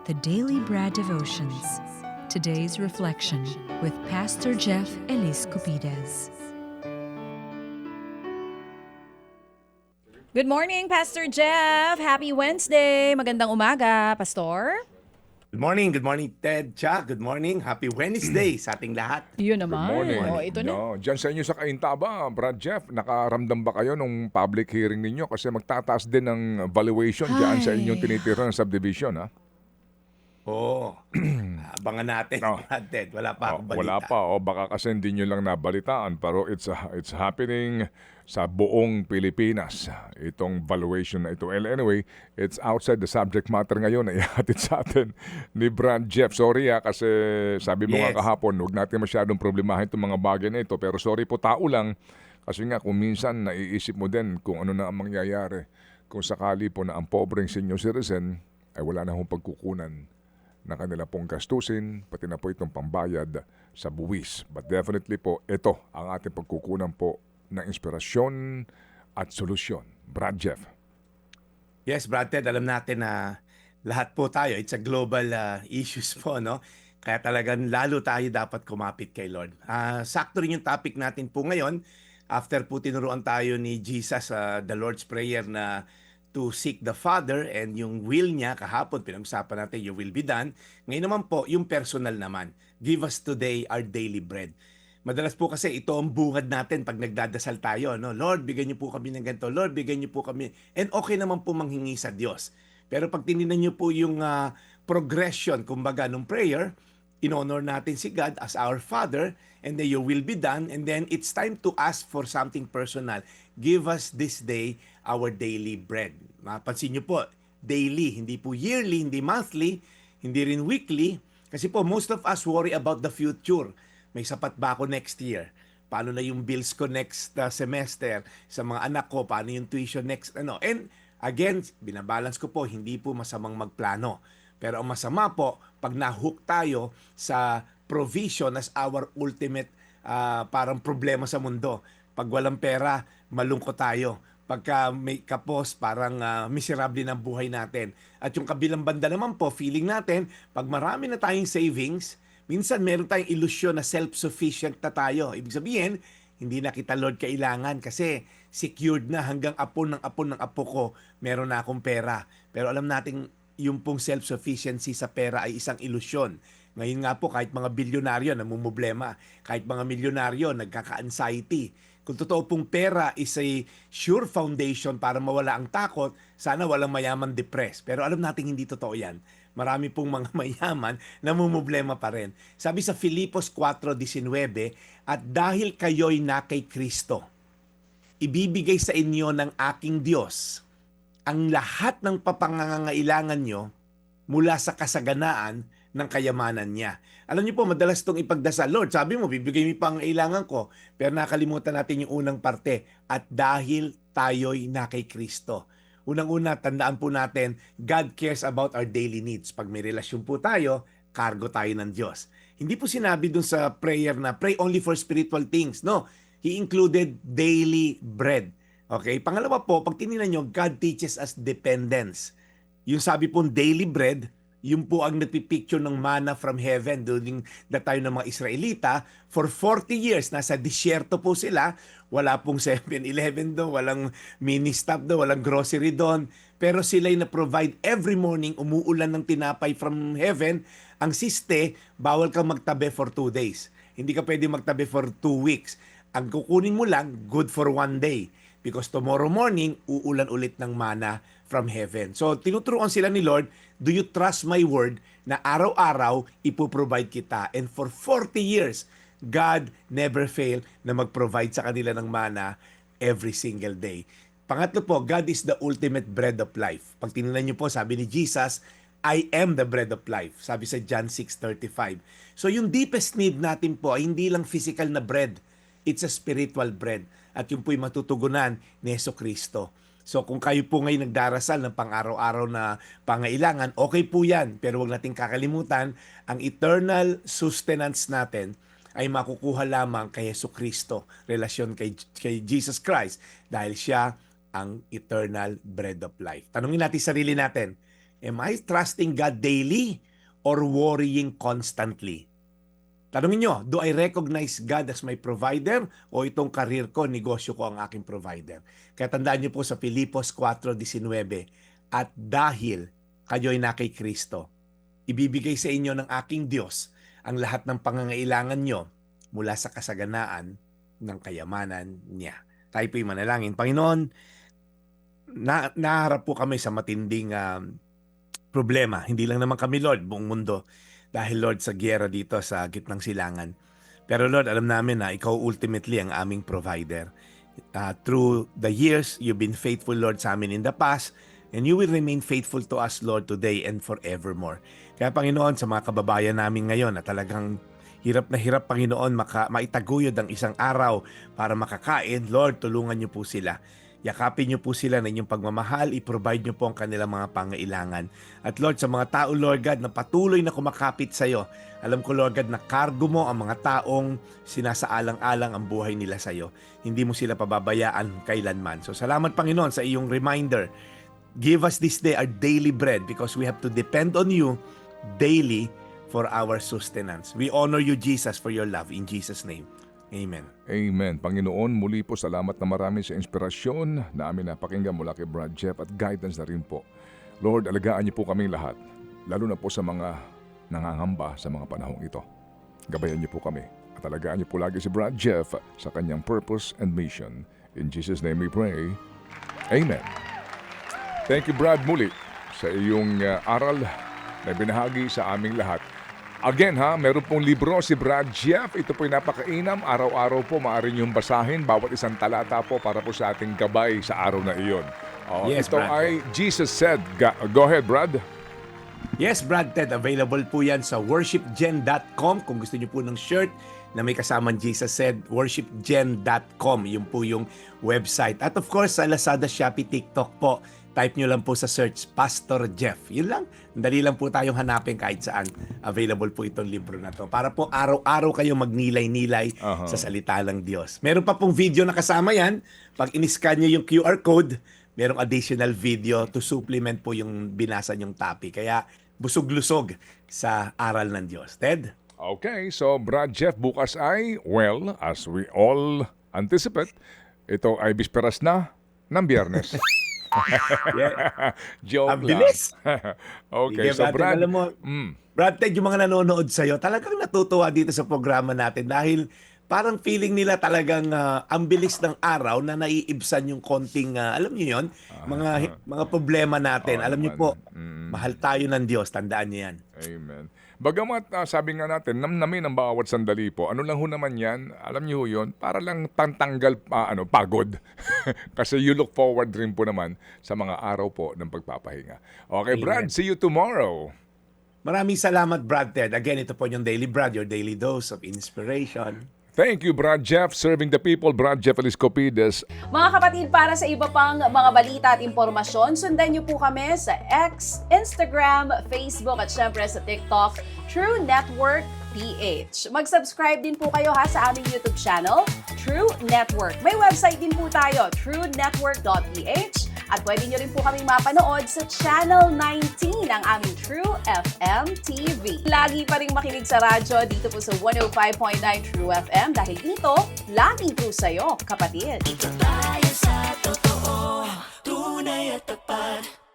The Daily Bread Devotions. Today's reflection with Pastor Jeff Elis Cupides. Good morning, Pastor Jeff. Happy Wednesday. Magandang umaga, Pastor. Good morning Ted, Cha. Good morning. Happy Wednesday sa ating lahat. Yun Good naman. morning. O, ito na. No, diyan sa inyo sa Kaintaba, Brad Jeff, nakaramdam ba kayo nung public hearing ninyo? Kasi magtataas din ng valuation diyan sa inyong tinitirang subdivision, ha? Oo. Abangan natin, Oh. Ted. Wala pa akong balita. Wala pa. O baka kasi hindi nyo lang nabalitaan. Pero it's happening sa buong Pilipinas. Itong valuation na ito. And anyway, it's outside the subject matter ngayon na ihatid sa atin ni Brad Jeff. Sorry kasi sabi mo nga Yes. kahapon, huwag natin masyadong problemahin itong mga bagay na ito. Pero sorry po, tao lang. Kasi nga kung minsan naiisip mo din kung ano na ang mangyayari. Kung sakali po na ang pobreng senior citizen ay wala na hong pagkukunan na kanila pong gastusin, pati na po itong pambayad sa buwis. But definitely po, ito ang ating pagkukunan po ng inspirasyon at solusyon. Brad Jeff. Yes, Brad Ted, alam natin na lahat po tayo, it's a global issues po, no? Kaya talagang lalo tayo dapat kumapit kay Lord. Sakto rin yung topic natin po ngayon. After po tinuruan tayo ni Jesus the Lord's Prayer na to seek the Father and yung will niya, kahapon pinag-usapan natin, your will be done. Ngayon naman po, yung personal naman. Give us today our daily bread. Madalas po kasi ito ang bungad natin pag nagdadasal tayo, no? Lord, bigyan niyo po kami ng ganito. Lord, bigyan niyo po kami. And okay naman po manghingi sa Diyos. Pero pag tinignan niyo po yung progression, kumbaga, ng prayer, in-honor natin si God as our Father, and then your will be done, and then it's time to ask for something personal. Give us this day our daily bread. Mapansin niyo po, daily, hindi po yearly, hindi monthly, hindi rin weekly, kasi po most of us worry about the future. May sapat ba ako next year? Paano na yung bills ko next semester? Sa mga anak ko, paano yung tuition next? And again, binabalance ko po, hindi po masamang magplano. Pero ang masama po, pag nahook tayo sa provision as our ultimate parang problema sa mundo. Pag walang pera, malungkot tayo. Pagka may kapos, parang miserable ng buhay natin. At yung kabilang banda naman po, feeling natin, pag marami na tayong savings, minsan meron tayong ilusyon na self-sufficient na tayo. Ibig sabihin, hindi na kita Lord kailangan kasi secured na hanggang apo ng apo ng apo ko, meron na akong pera. Pero alam natin, yung pong self-sufficiency sa pera ay isang ilusyon. Ngayon nga po, kahit mga bilyonaryo namumblema, kahit mga milyonaryo nagkaka-anxiety. Kung totoo pong pera is a sure foundation para mawala ang takot, sana walang mayaman depressed. Pero alam natin hindi totoo yan. Marami pong mga mayaman namumblema pa rin. Sabi sa Filipos 4:19, at dahil kayo'y na kay Kristo, ibibigay sa inyo ng aking Diyos ang lahat ng papangangailangan nyo mula sa kasaganaan ng kayamanan niya. Alam niyo po, madalas itong ipagdasal. Lord, sabi mo, bibigay mo pang kailangan ko. Pero nakalimutan natin yung unang parte. At dahil tayo'y na kay Kristo. Unang-una, tandaan po natin, God cares about our daily needs. Pag may relasyon po tayo, cargo tayo ng Diyos. Hindi po sinabi dun sa prayer na pray only for spiritual things. No, He included daily bread. Okay? Pangalawa po, pag tinignan nyo, God teaches us dependence. Yung sabi pong daily bread, yung po ang nagpipicture ng manna from heaven during the time ng mga Israelita. For 40 years, nasa disyerto po sila. Wala pong 7-Eleven doon, walang mini-stop doon, walang grocery doon. Pero sila'y na-provide every morning, umuulan ng tinapay from heaven. Ang siste, bawal kang magtabi for 2 days. Hindi ka pwede magtabi for 2 weeks. Ang kukunin mo lang, good for 1 day. Because tomorrow morning, uulan ulit ng manna from heaven. So, tinuturuan sila ni Lord, do you trust my word na araw-araw ipoprovide kita? And for 40 years, God never failed na mag-provide sa kanila ng manna every single day. Pangatlo po, God is the ultimate bread of life. Pag tinignan niyo po, sabi ni Jesus, I am the bread of life. Sabi sa John 6:35. So, yung deepest need natin po ay hindi lang physical na bread. It's a spiritual bread. At yun po'y matutugunan ni Jesucristo. So kung kayo po ngayon nagdarasal ng pang-araw-araw na pangailangan, okay po yan. Pero huwag nating kakalimutan, ang eternal sustenance natin ay makukuha lamang kay Jesucristo. Relasyon kay Jesus Christ dahil siya ang eternal bread of life. Tanungin natin sarili natin, Am I trusting God daily or worrying constantly? Tanungin nyo, do I recognize God as my provider o itong karir ko, negosyo ko ang aking provider? Kaya tandaan nyo po sa Filipos 4:19, at dahil kayo'y na kay Kristo, ibibigay sa inyo ng aking Diyos ang lahat ng pangangailangan nyo mula sa kasaganaan ng kayamanan niya. Tayo po'y manalangin. Panginoon, naharap po kami sa matinding problema. Hindi lang naman kami, Lord, buong mundo. Dahil, Lord, sa giyera dito sa gitnang silangan. Pero, Lord, alam namin na ikaw ultimately ang aming provider. Through the years, you've been faithful, Lord, sa amin in the past. And you will remain faithful to us, Lord, today and forevermore. Kaya, Panginoon, sa mga kababayan namin ngayon na talagang hirap na hirap, Panginoon, maitaguyod ang isang araw para makakain, Lord, tulungan niyo po sila. Yakapin niyo po sila ng inyong pagmamahal, i-provide niyo po ang kanilang mga pangailangan. At Lord, sa mga tao, Lord God, na patuloy na kumakapit sa iyo, alam ko, Lord God, na kargo mo ang mga taong sinasaalang-alang ang buhay nila sa iyo. Hindi mo sila pababayaan kailanman. So salamat, Panginoon, sa iyong reminder. Give us this day our daily bread because we have to depend on you daily for our sustenance. We honor you, Jesus, for your love. In Jesus' name. Amen. Amen. Panginoon, muli po salamat na marami sa inspirasyon na amin napakinggan mula kay Brad Jeff at guidance na rin po. Lord, alagaan niyo po kaming lahat, lalo na po sa mga nangangamba sa mga panahong ito. Gabayan niyo po kami at alagaan niyo po lagi si Brad Jeff sa kanyang purpose and mission. In Jesus' name we pray. Amen. Thank you, Brad, muli sa iyong aral na binahagi sa aming lahat. Again meron pong libro si Brad Jeff. Ito po'y napakainam. Araw-araw po maaari niyong basahin. Bawat isang talata po para po sa ating gabay sa araw na iyon. Yes, ito Brad. ay Jesus Said. Go ahead, Brad. Yes, Brad Ted, available po yan sa worshipgen.com. Kung gusto niyo po ng shirt na may kasamang Jesus Said, worshipgen.com. Yun po yung website. At of course, sa Lazada, Shopee, TikTok po. Type nyo lang po sa search, Pastor Jeff. Yun lang. Dali lang po tayong hanapin kahit saan. Available po itong libro na to. Para po araw-araw kayo magnilay-nilay sa salita ng Diyos. Meron pa pong video na kasama yan. Pag in-scan nyo yung QR code, merong additional video to supplement po yung binasa nyong topic. Kaya busog-lusog sa aral ng Diyos. Ted? Okay, so Brad Jeff, bukas ay, well, as we all anticipate, ito ay bisperas na ng Biyernes. Yeah. Joke Ang lang. bilis. Okay, Sige, so Brad, alam mo, Brad Ted, yung mga nanonood sa'yo, talagang natutuwa dito sa programa natin dahil parang feeling nila talagang ang bilis ng araw na naiibsan yung konting, alam niyo yon, mga problema natin. Alam niyo po, mahal tayo ng Diyos, tandaan niyo yan. Amen. Bagamat sabi nga natin, namnamin ang bawat sandali po. Ano lang ho naman yan, alam niyo ho yun, para lang tanggal pagod. Kasi you look forward rin po naman sa mga araw po ng pagpapahinga. Okay, Amen. Brad, see you tomorrow. Maraming salamat, Brad Ted. Again, ito po yung Daily Brad, your daily dose of inspiration. Thank you, Brad Jeff, serving the people. Brad Jeff Eliscopides. Mga kapatid, para sa iba pang mga balita at impormasyon, sundan niyo po kami sa X, Instagram, Facebook at syempre sa TikTok, True Network PH. Mag-subscribe din po kayo sa aming YouTube channel, True Network. May website din po tayo, truenetwork.ph, at pwede niyo rin po kaming mapanood sa Channel 19 ng aming True FM TV. Lagi pa rin makinig sa radyo dito po sa 105.9 True FM dahil dito, laging true sa'yo, kapatid. Dito tayo sa totoo, tunay at tapat.